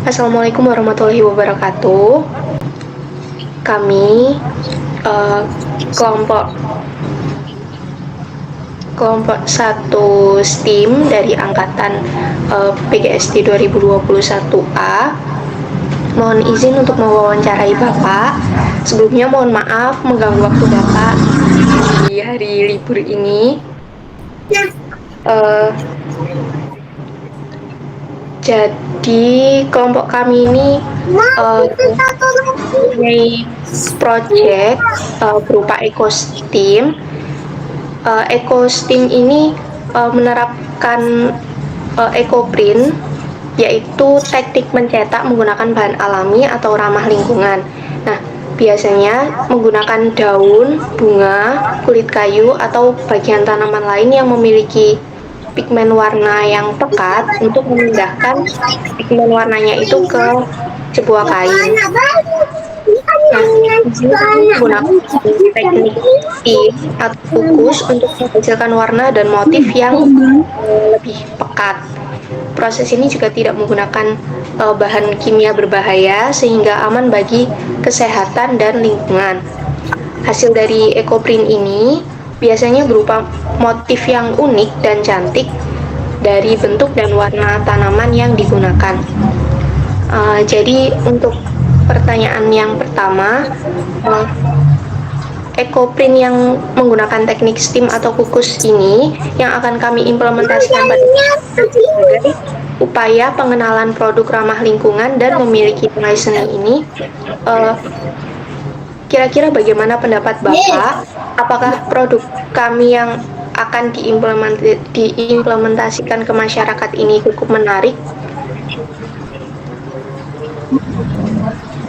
Assalamualaikum warahmatullahi wabarakatuh. Kami uh, kelompok kelompok 1 STEAM dari angkatan PGSD 2021A mohon izin untuk mewawancarai Bapak. Sebelumnya mohon maaf mengganggu waktu Bapak di hari libur ini. Jadi kelompok kami ini mempunyai project berupa EcoSTEAM. EcoSTEAM ini menerapkan EcoPrint, yaitu teknik mencetak menggunakan bahan alami atau ramah lingkungan. Nah, biasanya menggunakan daun, bunga, kulit kayu, atau bagian tanaman lain yang memiliki pigmen warna yang pekat untuk memindahkan pigmen warnanya itu ke sebuah kain. Nah, menggunakan teknik tint atau kukus untuk menghasilkan warna dan motif yang lebih pekat. Proses ini juga tidak menggunakan bahan kimia berbahaya sehingga aman bagi kesehatan dan lingkungan. Hasil dari EcoPrint ini biasanya berupa motif yang unik dan cantik dari bentuk dan warna tanaman yang digunakan. Jadi untuk pertanyaan yang pertama, EcoPrint yang menggunakan teknik STEAM atau kukus ini yang akan kami implementasikan pada sebagai upaya pengenalan produk ramah lingkungan dan memiliki nilai seni ini. Kira-kira bagaimana pendapat Bapak? Apakah produk kami yang akan diimplementasikan ke masyarakat ini cukup menarik?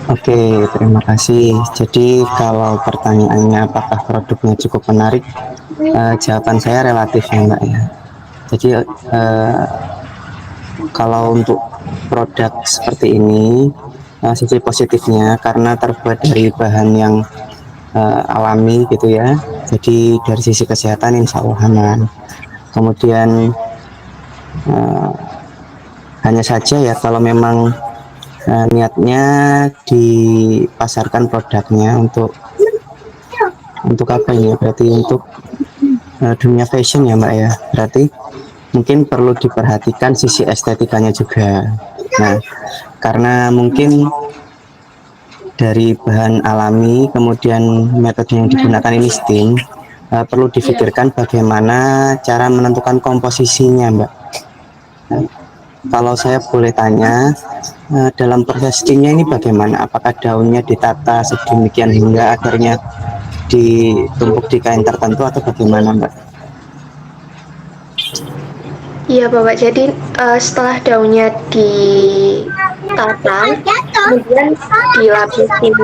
Oke, terima kasih. Jadi kalau pertanyaannya apakah produknya cukup menarik, jawaban saya relatif ya Mbak ya. Jadi kalau untuk produk seperti ini, sisi positifnya karena terbuat dari bahan yang alami gitu ya. Jadi dari sisi kesehatan insya Allah aman. Kemudian hanya saja ya kalau memang niatnya dipasarkan produknya untuk apa ini? Berarti untuk dunia fashion ya Mbak ya. Berarti mungkin perlu diperhatikan sisi estetikanya juga. Nah, karena mungkin dari bahan alami kemudian metode yang digunakan ini STEAM, perlu difikirkan bagaimana cara menentukan komposisinya Mbak. Nah, kalau saya boleh tanya, dalam proses steamnya ini bagaimana? Apakah daunnya ditata sedemikian hingga akhirnya ditumpuk di kain tertentu atau bagaimana Mbak? Iya Bapak, jadi setelah daunnya ditata, kemudian dilapisin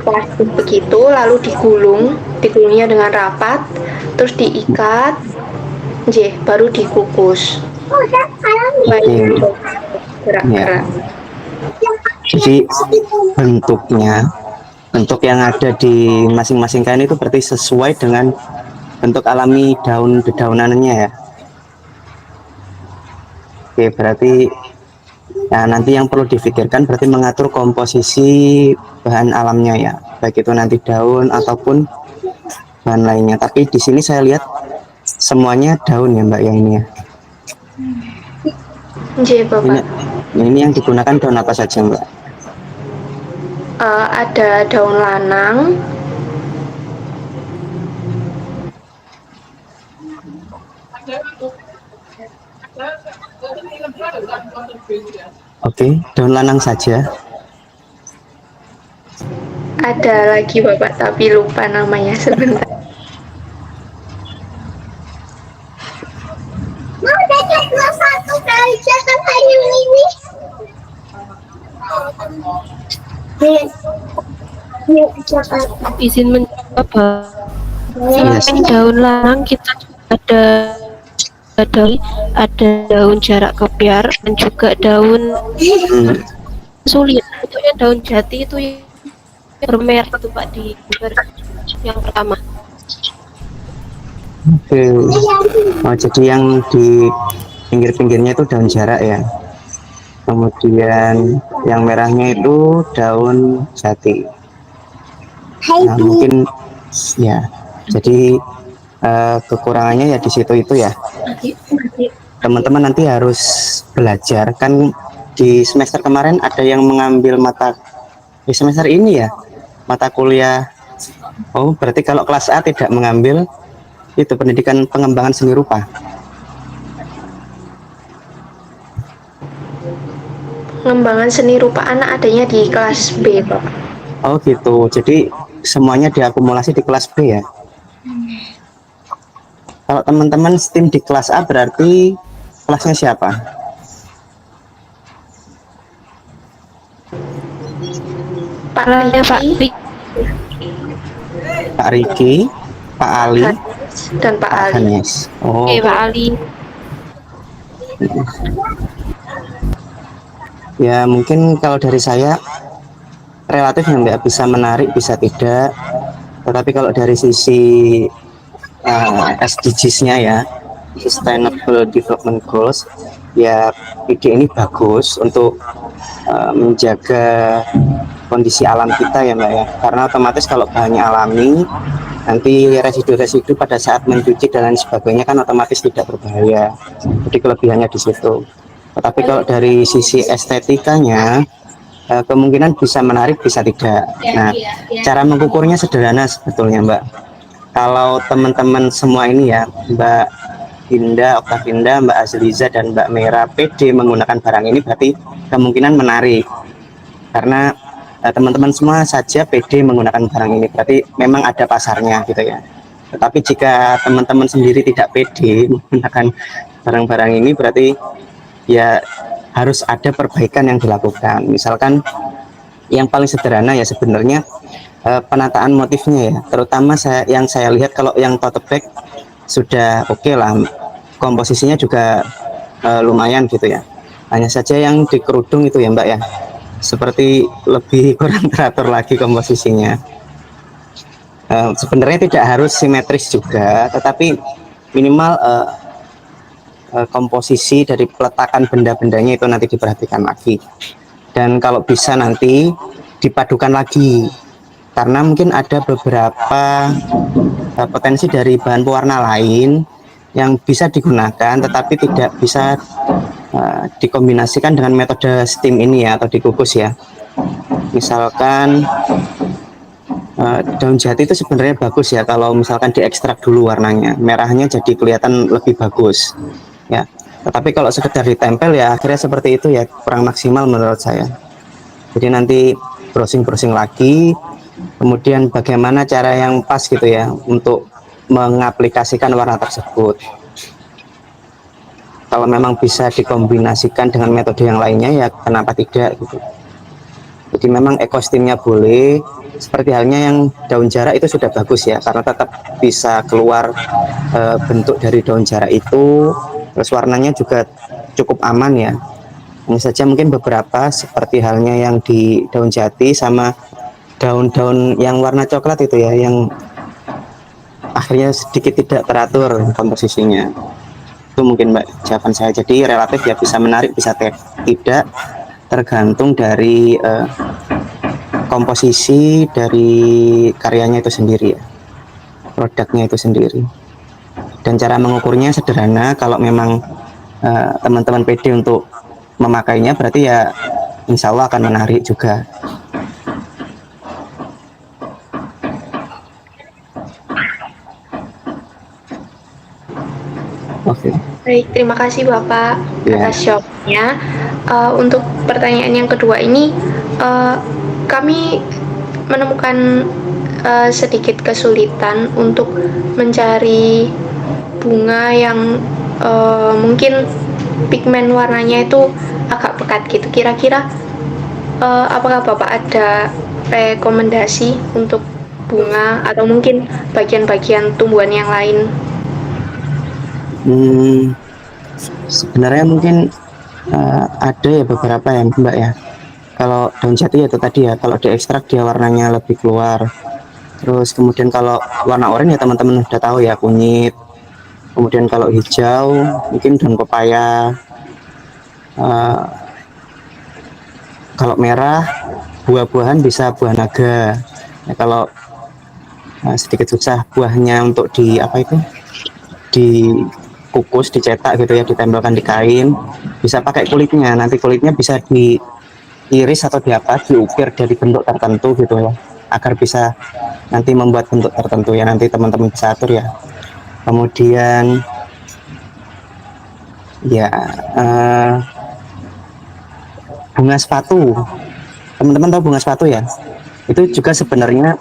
plastik begitu, lalu digulungnya dengan rapat, terus diikat, baru dikukus. Ya. Jadi bentuk yang ada di masing-masing kain itu berarti sesuai dengan bentuk alami daun dedaunannya ya. Oke, berarti ya, nanti yang perlu difikirkan berarti mengatur komposisi bahan alamnya ya, baik itu nanti daun ataupun bahan lainnya. Tapi di sini saya lihat semuanya daun ya Mbak yang ini ya. Bapak. Ini yang digunakan daun apa saja Mbak? Ada daun lanang, Oke, daun lanang saja. Ada lagi Bapak, tapi lupa namanya sebentar. Izin menjawab, selain daun lanang kita ada daun jarak kebiar dan juga daun sulit. Itu yang daun jati itu yang bermerek itu Pak di yang pertama. Oke. Jadi yang di pinggir-pinggirnya itu daun jarak ya. Kemudian Yang merahnya itu daun jati. Nah, mungkin ya. Jadi kekurangannya ya di situ itu ya. Teman-teman nanti harus belajar kan di semester kemarin ada yang mengambil di semester ini ya mata kuliah. Oh, berarti kalau kelas A tidak mengambil itu pendidikan pengembangan seni rupa. Pengembangan seni rupa anak adanya di kelas B, Pak. Oh gitu. Jadi semuanya diakumulasi di kelas B ya. Kalau teman-teman STEAM di kelas A berarti kelasnya siapa? Pak Kelasnya Pak Riki, Rik, Pak Riki, Pak Ali, Hanis, dan Pak Pak Ali. Hanis. Oh, Pak Ali. ya mungkin kalau dari saya relatif yang nggak bisa menarik bisa tidak. Tetapi kalau dari sisi SDGs-nya ya, Sustainable Development Goals, ya ide ini bagus untuk menjaga kondisi alam kita ya Mbak ya, karena otomatis kalau bahannya alami nanti residu-residu pada saat mencuci dan lain sebagainya kan otomatis tidak berbahaya, jadi kelebihannya di situ. Tetapi kalau dari sisi estetikanya kemungkinan bisa menarik bisa tidak. Nah, cara mengukurnya sederhana sebetulnya Mbak. Kalau teman-teman semua ini ya, Mbak Dinda, Oktavinda, Mbak Azliza, dan Mbak Mera PD menggunakan barang ini berarti kemungkinan menarik. Karena teman-teman semua saja PD menggunakan barang ini, berarti memang ada pasarnya gitu ya. Tetapi jika teman-teman sendiri tidak PD menggunakan barang-barang ini, berarti ya harus ada perbaikan yang dilakukan. Misalkan yang paling sederhana ya sebenarnya penataan motifnya ya, terutama yang saya lihat kalau yang tote bag sudah oke lah, komposisinya juga lumayan gitu ya. Hanya saja yang di kerudung itu ya Mbak ya, seperti lebih kurang teratur lagi komposisinya. Sebenarnya tidak harus simetris juga, tetapi minimal komposisi dari peletakan benda-bendanya itu nanti diperhatikan lagi. Dan kalau bisa nanti dipadukan lagi, karena mungkin ada beberapa potensi dari bahan pewarna lain yang bisa digunakan tetapi tidak bisa dikombinasikan dengan metode steam ini ya, atau dikukus ya. Misalkan daun jati itu sebenarnya bagus ya kalau misalkan diekstrak dulu warnanya, merahnya jadi kelihatan lebih bagus ya. Tetapi kalau sekedar ditempel ya akhirnya seperti itu ya, kurang maksimal menurut saya. Jadi nanti browsing-browsing lagi, kemudian bagaimana cara yang pas gitu ya untuk mengaplikasikan warna tersebut. Kalau memang bisa dikombinasikan dengan metode yang lainnya ya kenapa tidak gitu. Jadi memang ekosistemnya boleh, seperti halnya yang daun jarak itu sudah bagus ya, karena tetap bisa keluar bentuk dari daun jarak itu, terus warnanya juga cukup aman ya. Hanya saja mungkin beberapa seperti halnya yang di daun jati sama daun-daun yang warna coklat itu ya, yang akhirnya sedikit tidak teratur komposisinya. Itu mungkin Mbak jawaban saya. Jadi relatif ya bisa menarik bisa tidak, tergantung dari komposisi dari karyanya itu sendiri ya, produknya itu sendiri. Dan cara mengukurnya sederhana, kalau memang teman-teman pede untuk memakainya berarti ya insya Allah akan menarik juga. Oke. Baik, terima kasih Bapak Ya. atas jawabannya. Untuk pertanyaan yang kedua ini, kami menemukan sedikit kesulitan untuk mencari bunga yang mungkin pigmen warnanya itu agak pekat gitu. Kira-kira apakah Bapak ada rekomendasi untuk bunga atau mungkin bagian-bagian tumbuhan yang lain? Sebenarnya mungkin ada ya beberapa ya Mbak ya. Kalau daun jati itu tadi ya, kalau diekstrak dia warnanya lebih keluar. Terus kemudian kalau warna oranye ya teman-teman udah tahu ya, kunyit. Kemudian kalau hijau mungkin daun pepaya. Kalau merah buah-buahan bisa buah naga. Ya, kalau sedikit susah buahnya untuk di apa itu dikukus, dicetak gitu ya, ditempelkan di kain, bisa pakai kulitnya. Nanti kulitnya bisa diiris atau diukir dari bentuk tertentu gitu ya, agar bisa nanti membuat bentuk tertentu ya, nanti teman-teman bisa atur ya. Kemudian ya bunga sepatu, teman-teman tahu bunga sepatu ya, itu juga sebenarnya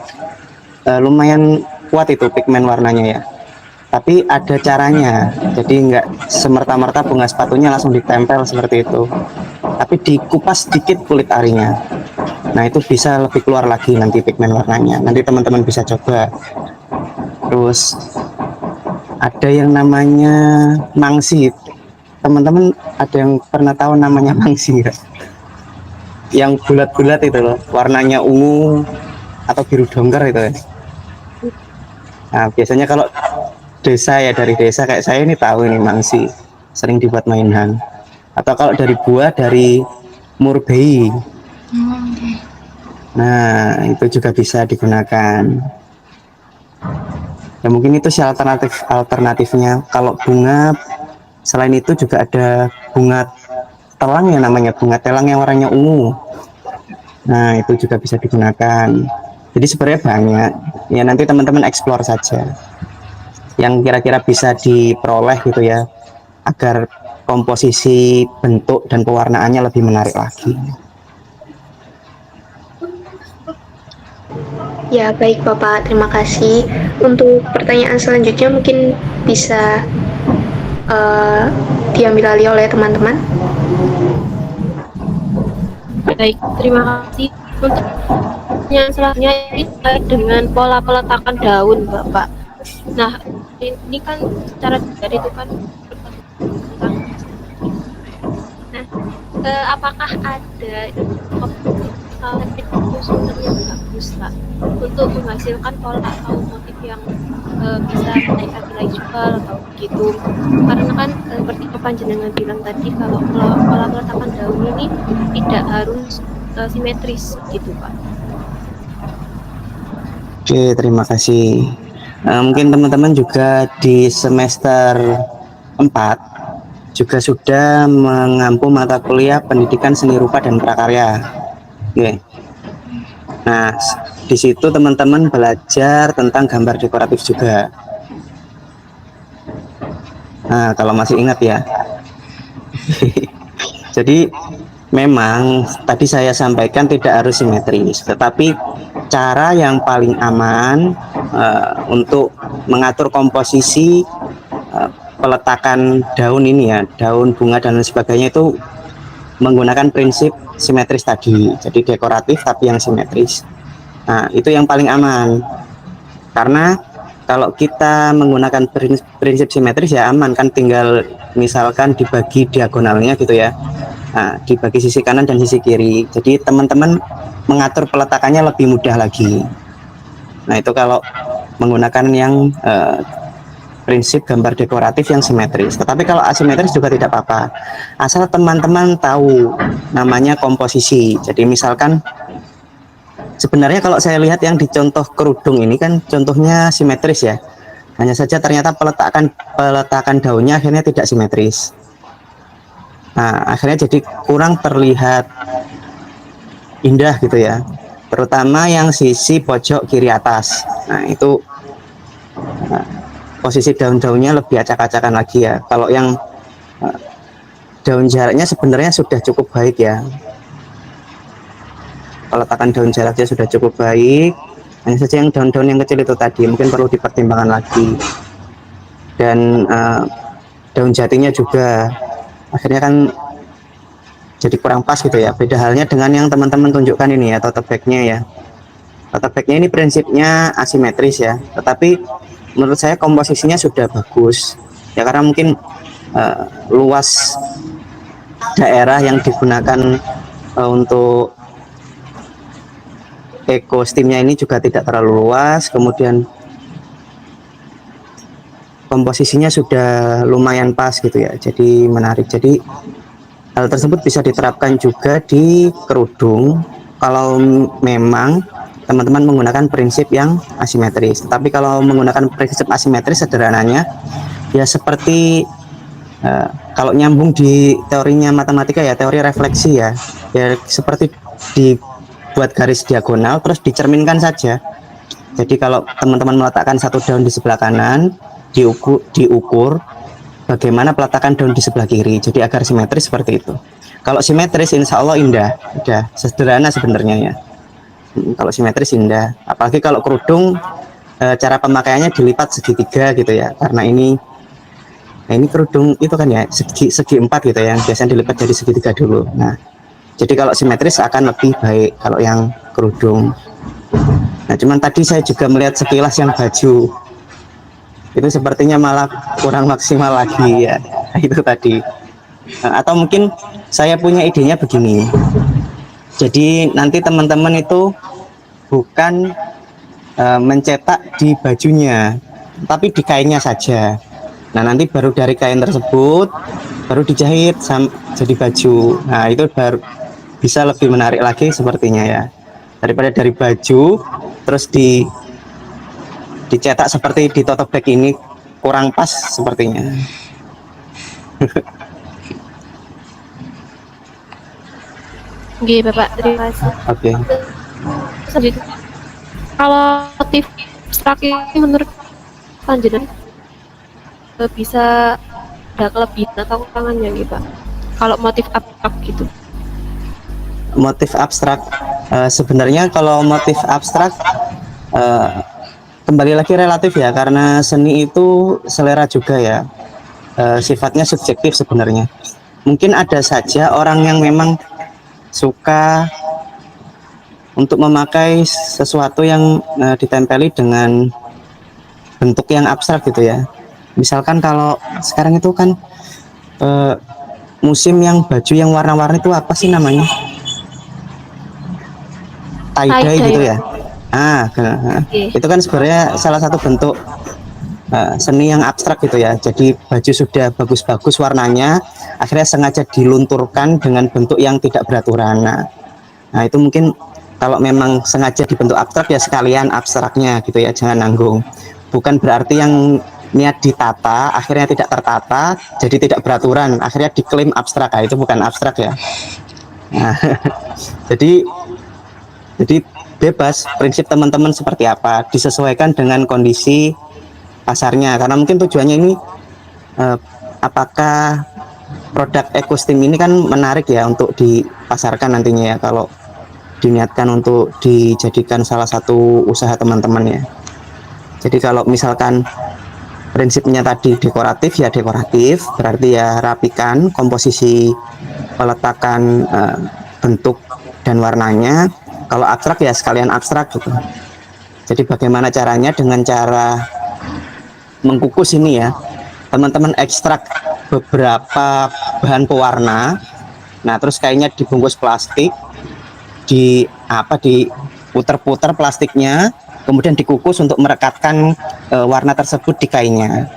lumayan kuat itu pigmen warnanya ya, tapi ada caranya. Jadi nggak semerta-merta bunga sepatunya langsung ditempel seperti itu, tapi dikupas sedikit kulit arinya. Nah itu bisa lebih keluar lagi nanti pigmen warnanya, nanti teman-teman bisa coba. Terus ada yang namanya mangsi, teman-teman ada yang pernah tahu namanya mangsi ya? Yang bulat-bulat itu loh, warnanya ungu atau biru dongker itu ya. Nah biasanya kalau desa ya, dari desa kayak saya ini tahu ini mangsi, sering dibuat mainan. Atau kalau dari buah, dari murbei. Nah itu juga bisa digunakan. Ya mungkin itu sih alternatifnya. Kalau bunga selain itu juga ada bunga telang ya, namanya bunga telang yang warnanya ungu. Nah itu juga bisa digunakan. Jadi sebenarnya banyak ya, nanti teman-teman explore saja yang kira-kira bisa diperoleh gitu ya, agar komposisi bentuk dan pewarnaannya lebih menarik lagi. Ya, baik Bapak, terima kasih. Untuk pertanyaan selanjutnya mungkin bisa diambil alih oleh teman-teman. Baik, terima kasih. Untuk yang selanjutnya ini terkait dengan pola peletakan daun, Bapak. Nah, ini kan secara dari itu kan. Nah, apakah ada teknik susun yang bagus, Pak, untuk menghasilkan pola atau motif yang bisa naik lagi juga atau begitu? Karena kan seperti panjenengan bilang tadi, kalau pola peletakan daun ini tidak harus simetris gitu, Pak. Oke, terima kasih. Mungkin teman-teman juga di semester 4 juga sudah mengampu mata kuliah pendidikan seni rupa dan prakarya. Oke. Nah, di situ teman-teman belajar tentang gambar dekoratif juga. Nah, kalau masih ingat ya. Jadi memang tadi saya sampaikan tidak harus simetris, tetapi cara yang paling aman untuk mengatur komposisi peletakan daun ini ya, daun, bunga dan lain sebagainya, itu menggunakan prinsip simetris tadi. Jadi dekoratif tapi yang simetris. Nah itu yang paling aman, karena kalau kita menggunakan prinsip simetris ya aman kan, tinggal misalkan dibagi diagonalnya gitu ya. Nah, dibagi sisi kanan dan sisi kiri. Jadi teman-teman mengatur peletakannya lebih mudah lagi. Nah, itu kalau menggunakan yang prinsip gambar dekoratif yang simetris. Tetapi kalau asimetris juga tidak apa-apa, asal teman-teman tahu namanya komposisi. Jadi misalkan sebenarnya kalau saya lihat yang di contoh kerudung ini kan contohnya simetris ya, hanya saja ternyata peletakan daunnya akhirnya tidak simetris. Nah akhirnya jadi kurang terlihat indah gitu ya, terutama yang sisi pojok kiri atas. Nah itu posisi daun-daunnya lebih acak-acakan lagi ya. Kalau yang daun jaraknya sebenarnya sudah cukup baik ya, peletakan daun jaraknya sudah cukup baik, hanya saja yang daun-daun yang kecil itu tadi mungkin perlu dipertimbangkan lagi. Dan daun jatinya juga akhirnya kan jadi kurang pas gitu ya. Beda halnya dengan yang teman-teman tunjukkan ini ya, tote bagnya ya. Tote bagnya ini prinsipnya asimetris ya, tetapi menurut saya komposisinya sudah bagus ya, karena mungkin luas daerah yang digunakan untuk ekosistemnya ini juga tidak terlalu luas, kemudian komposisinya sudah lumayan pas gitu ya, jadi menarik. Jadi Hal tersebut bisa diterapkan juga di kerudung kalau memang teman-teman menggunakan prinsip yang asimetris. Tapi kalau menggunakan prinsip asimetris, sederhananya ya seperti kalau nyambung di teorinya matematika ya, teori refleksi ya, ya seperti dibuat garis diagonal terus dicerminkan saja. Jadi kalau teman-teman meletakkan satu daun di sebelah kanan, diukur bagaimana peletakan daun di sebelah kiri, jadi agar simetris seperti itu. Kalau simetris insya Allah indah, udah sederhana sebenarnya ya. Kalau simetris indah, apalagi kalau kerudung cara pemakaiannya dilipat segitiga gitu ya, karena ini kerudung itu kan ya segi empat gitu ya, yang biasanya dilipat jadi segitiga dulu. Nah, jadi kalau simetris akan lebih baik kalau yang kerudung. Nah, cuman tadi saya juga melihat sekilas yang baju itu sepertinya malah kurang maksimal lagi ya. Itu tadi. Atau mungkin saya punya idenya begini. Jadi nanti teman-teman itu bukan mencetak di bajunya, tapi di kainnya saja. Nah, nanti baru dari kain tersebut baru dijahit jadi baju. Nah, itu baru bisa lebih menarik lagi sepertinya ya. Daripada dari baju terus dicetak seperti di tote bag ini, kurang pas sepertinya. Oke, Bapak, terima kasih. Oke. Selanjutnya, kalau motif abstrak ini menurut panjenengan bisa ada kelebihan atau kekurangannya gitu, Pak? Kalau motif abstrak gitu. Motif abstrak sebenarnya kalau motif abstrak kembali lagi relatif ya, karena seni itu selera juga ya, sifatnya subjektif sebenarnya. Mungkin ada saja orang yang memang suka untuk memakai sesuatu yang ditempeli dengan bentuk yang abstrak gitu ya. Misalkan kalau sekarang itu kan musim yang baju yang warna-warni itu apa sih namanya? Tie-dye gitu ya. Itu kan sebenarnya salah satu bentuk seni yang abstrak gitu ya. Jadi baju sudah bagus-bagus warnanya, akhirnya sengaja dilunturkan dengan bentuk yang tidak beraturan. Nah, itu mungkin kalau memang sengaja dibentuk abstrak ya sekalian abstraknya gitu ya, jangan nanggung. Bukan berarti yang niat ditata akhirnya tidak tertata, jadi tidak beraturan, akhirnya diklaim abstrak. Nah, itu bukan abstrak ya. Nah, jadi bebas, prinsip teman-teman seperti apa disesuaikan dengan kondisi pasarnya, karena mungkin tujuannya ini apakah produk ekosistem ini kan menarik ya untuk dipasarkan nantinya ya, kalau diniatkan untuk dijadikan salah satu usaha teman-teman ya. Jadi kalau misalkan prinsipnya tadi dekoratif ya dekoratif, berarti ya rapikan komposisi peletakan bentuk dan warnanya. Kalau abstrak ya sekalian abstrak gitu. Jadi bagaimana caranya? Dengan cara mengkukus ini ya, teman-teman ekstrak beberapa bahan pewarna. Nah, terus kainnya dibungkus plastik, diputer-puter plastiknya, kemudian dikukus untuk merekatkan warna tersebut di kainnya.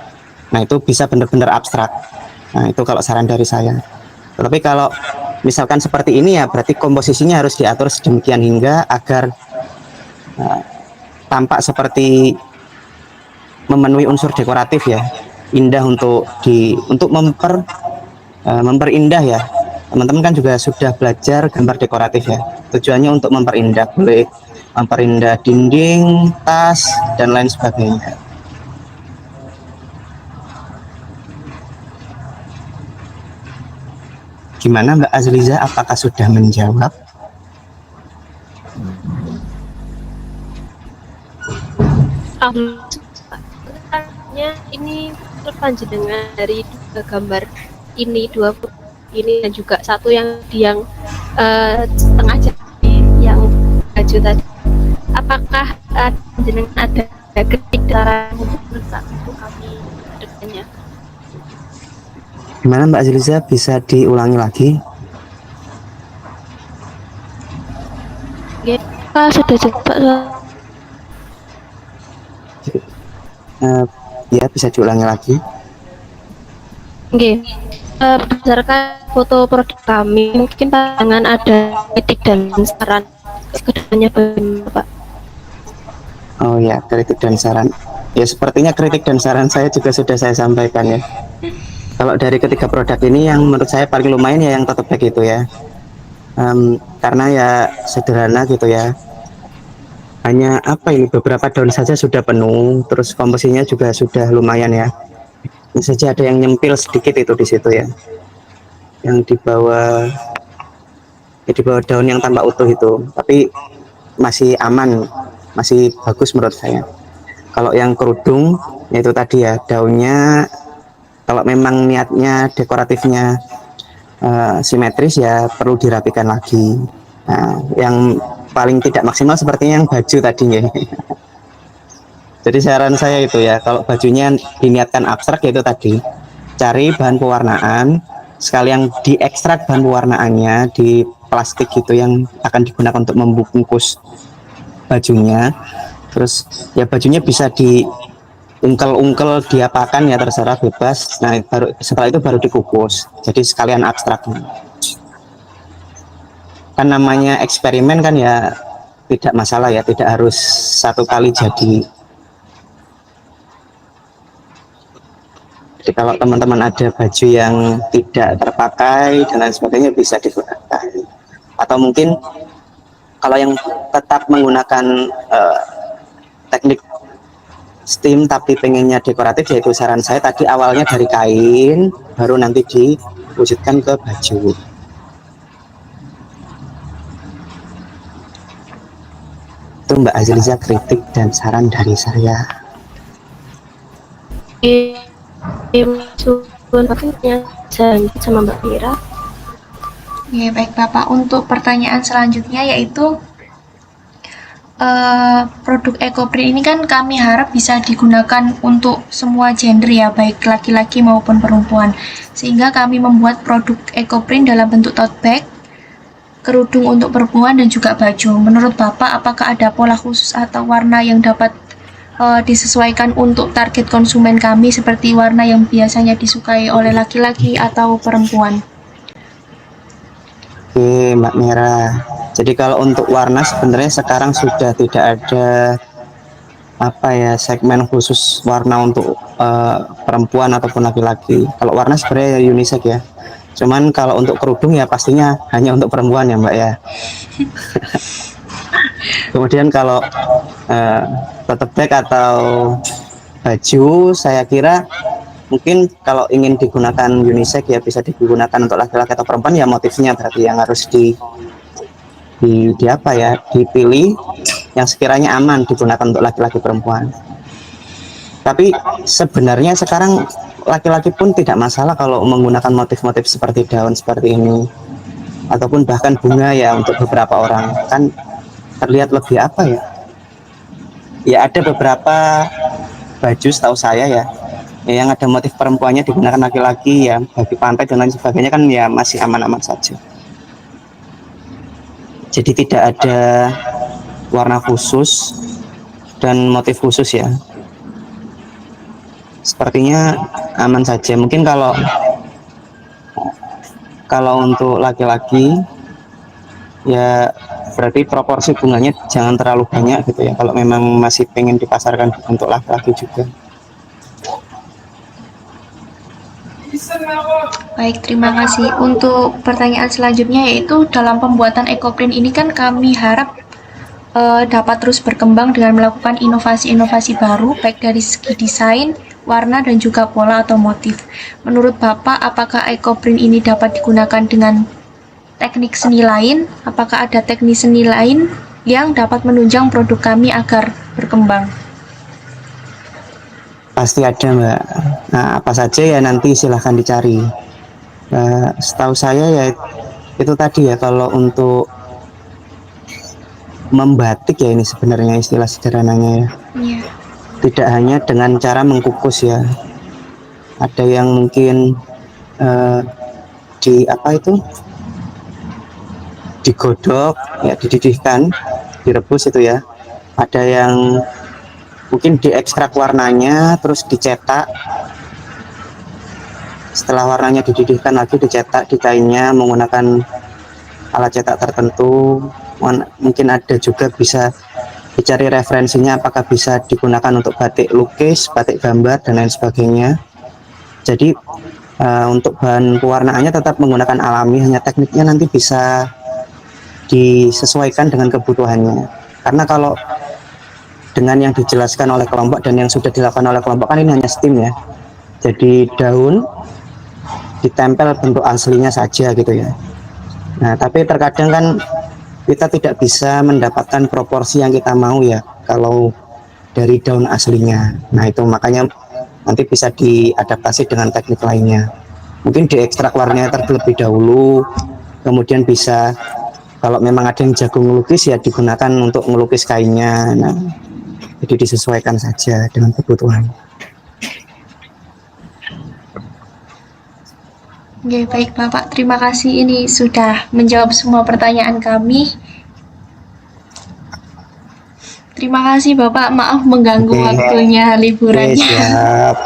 Nah, itu bisa benar-benar abstrak. Nah, itu kalau saran dari saya. Tapi kalau misalkan seperti ini ya, berarti komposisinya harus diatur sedemikian hingga agar tampak seperti memenuhi unsur dekoratif ya, indah untuk memperindah ya. Teman-teman kan juga sudah belajar gambar dekoratif ya, tujuannya untuk memperindah, boleh memperindah dinding, tas, dan lain sebagainya. Gimana Mbak Azliza, apakah sudah menjawab? Sebenarnya ini panjenengan dari dua gambar ini, dua foto ini, dan juga satu yang setengah jadi yang baju tadi. Apakah panjenengan ada kritik cara untuk kami depannya? Gimana Mbak Azliza, bisa diulangi lagi? Ya, sudah coba. Ya, bisa diulangi lagi. Oke. Berdasarkan foto produk kami, mungkin pandangan ada kritik dan saran kedepannya bagaimana, Pak? Oh ya, kritik dan saran. Ya sepertinya kritik dan saran saya juga sudah saya sampaikan ya. Kalau dari ketiga produk ini yang menurut saya paling lumayan ya yang tote bag itu ya. Karena ya sederhana gitu ya. Hanya apa ini beberapa daun saja sudah penuh, terus komposisinya juga sudah lumayan ya. Ini saja ada yang nyempil sedikit itu di situ ya. Yang di bawah daun yang tampak utuh itu, tapi masih aman, masih bagus menurut saya. Kalau yang kerudung itu tadi ya daunnya, kalau memang niatnya dekoratifnya simetris ya perlu dirapikan lagi. Nah, yang paling tidak maksimal sepertinya yang baju tadinya. Jadi saran saya itu ya, kalau bajunya diniatkan abstrak yaitu tadi, cari bahan pewarnaan, sekalian diekstrak bahan pewarnaannya di plastik gitu yang akan digunakan untuk membungkus bajunya. Terus ya bajunya bisa diungkel-ungkel, diapakan ya terserah bebas. Nah baru setelah itu baru dikukus. Jadi sekalian abstraknya. Kan namanya eksperimen kan ya tidak masalah ya, tidak harus satu kali jadi. Jadi kalau teman-teman ada baju yang tidak terpakai dan lain sebagainya bisa digunakan. Atau mungkin kalau yang tetap menggunakan teknik steam tapi pengennya dekoratif, yaitu saran saya tadi awalnya dari kain baru nanti diwujudkan ke baju. Itu Mbak Azliza kritik dan saran dari saya. Maksudnya sama Mbak Mira. Ya, baik Bapak. Untuk pertanyaan selanjutnya yaitu produk EcoPrint ini kan kami harap bisa digunakan untuk semua gender ya, baik laki-laki maupun perempuan. Sehingga kami membuat produk EcoPrint dalam bentuk tote bag, kerudung untuk perempuan dan juga baju. Menurut Bapak, apakah ada pola khusus atau warna yang dapat disesuaikan untuk target konsumen kami seperti warna yang biasanya disukai oleh laki-laki atau perempuan? Oke Mbak Mira, jadi kalau untuk warna sebenarnya sekarang sudah tidak ada apa ya segmen khusus warna untuk perempuan ataupun laki-laki. Kalau warna sebenarnya unisex ya. Cuman kalau untuk kerudung ya pastinya hanya untuk perempuan ya Mbak ya. Kemudian kalau tote bag atau baju, saya kira mungkin kalau ingin digunakan unisex ya bisa digunakan untuk laki-laki atau perempuan ya, motifnya berarti yang harus di apa ya, dipilih yang sekiranya aman digunakan untuk laki-laki perempuan. Tapi sebenarnya sekarang laki-laki pun tidak masalah kalau menggunakan motif-motif seperti daun seperti ini ataupun bahkan bunga ya, untuk beberapa orang kan terlihat lebih apa ya. Ya ada beberapa baju setahu saya ya yang ada motif perempuannya digunakan laki-laki ya, bagi pantai dan lain sebagainya kan ya masih aman-aman saja. Jadi tidak ada warna khusus dan motif khusus ya, sepertinya aman saja. Mungkin kalau untuk laki-laki ya berarti proporsi bunganya jangan terlalu banyak gitu ya, kalau memang masih pengen dipasarkan untuk laki-laki juga. Baik, terima kasih. Untuk pertanyaan selanjutnya yaitu dalam pembuatan EcoPrint ini kan kami harap dapat terus berkembang dengan melakukan inovasi-inovasi baru baik dari segi desain, warna dan juga pola atau motif. Menurut Bapak, apakah EcoPrint ini dapat digunakan dengan teknik seni lain? Apakah ada teknik seni lain yang dapat menunjang produk kami agar berkembang? Pasti ada Mbak. Nah apa saja ya nanti silahkan dicari. Setahu saya ya itu tadi ya, kalau untuk membatik ya, ini sebenarnya istilah sederhananya ya, Iya. tidak hanya dengan cara mengkukus ya, ada yang mungkin di apa itu, digodok ya, dididihkan, direbus itu ya. Ada yang mungkin diekstrak warnanya terus dicetak setelah warnanya dididihkan lagi, dicetak di kainnya menggunakan alat cetak tertentu. Mungkin ada juga bisa dicari referensinya, apakah bisa digunakan untuk batik lukis, batik gambar, dan lain sebagainya. Jadi untuk bahan pewarnaannya tetap menggunakan alami, hanya tekniknya nanti bisa disesuaikan dengan kebutuhannya. Karena kalau dengan yang dijelaskan oleh kelompok dan yang sudah dilakukan oleh kelompok kan ini hanya steam ya. Jadi daun ditempel bentuk aslinya saja gitu ya. Nah, tapi terkadang kan kita tidak bisa mendapatkan proporsi yang kita mau ya kalau dari daun aslinya. Nah, itu makanya nanti bisa diadaptasi dengan teknik lainnya. Mungkin diekstrak warnanya terlebih dahulu, kemudian bisa kalau memang ada yang jago ngelukis ya digunakan untuk ngelukis kainnya. Nah, jadi disesuaikan saja dengan kebutuhan. Oke, baik Bapak. Terima kasih ini sudah menjawab semua pertanyaan kami. Terima kasih Bapak. Maaf mengganggu Oke. waktunya Oke, liburannya. siap.